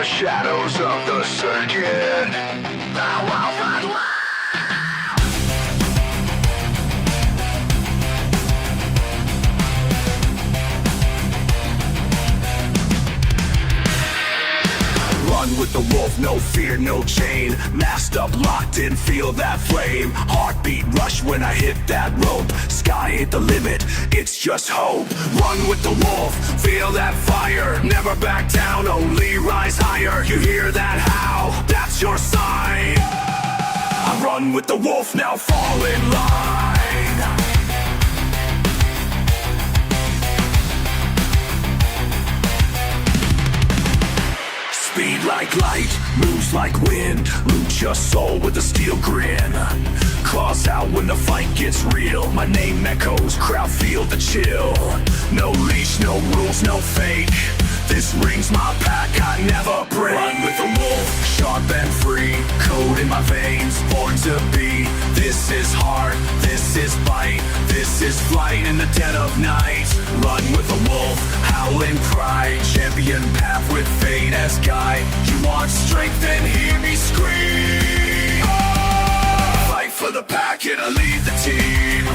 shadows of the circuit. Bow wow, find life. Run with the wolf, no fear, no chain. Masked up, locked in, feel that flame. Heartbeat rush when I hit that rope. Sky ain't the limit, it's just hope. Run with the wolf, feel that fire. Never back down, only rise higher. You hear that howl, that's your sign. I run with the wolf, now fall in line. Speed like light, moves like wind. Loot your soul with a steel grin. Claws out when the fight gets real. My name echoes, crowd feel the chill. No leash, no rules, no fake. This ring's my pack, I never break. Run with the wolf, sharp and free. Code in my veins, born to be. This is heart, this is fight. This is flight in the dead of night. Run with the wolf, howling pride. Champion path with fate as guide. You want strength, then hear me scream. Fight for the pack and I lead the team.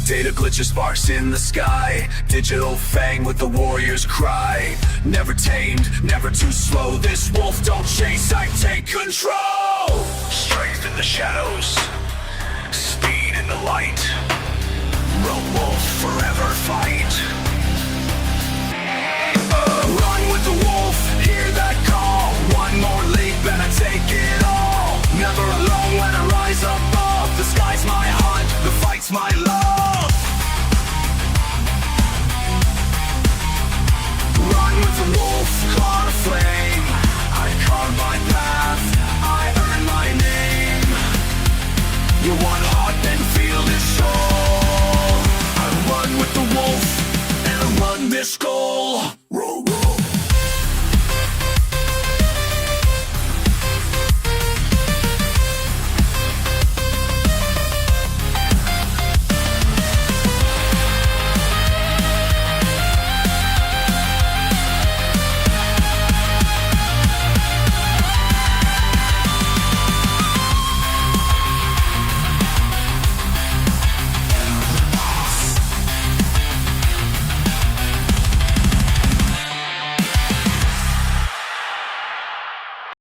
Data glitches, sparks in the sky. Digital fang with the warrior's cry. Never tamed, never too slow. This wolf don't chase, I take control. Strength in the shadows, speed in the light. Road wolf, forever fight. Run with the wolf, hear that call. One more leap and I take it all. Never alone when I rise above. The sky's my hunt, the fight's my love. Run with the wolf, claw to flame. I carve my path, I earn my name. You want heart, then feel this soul. I run with the wolf, and I run this goal.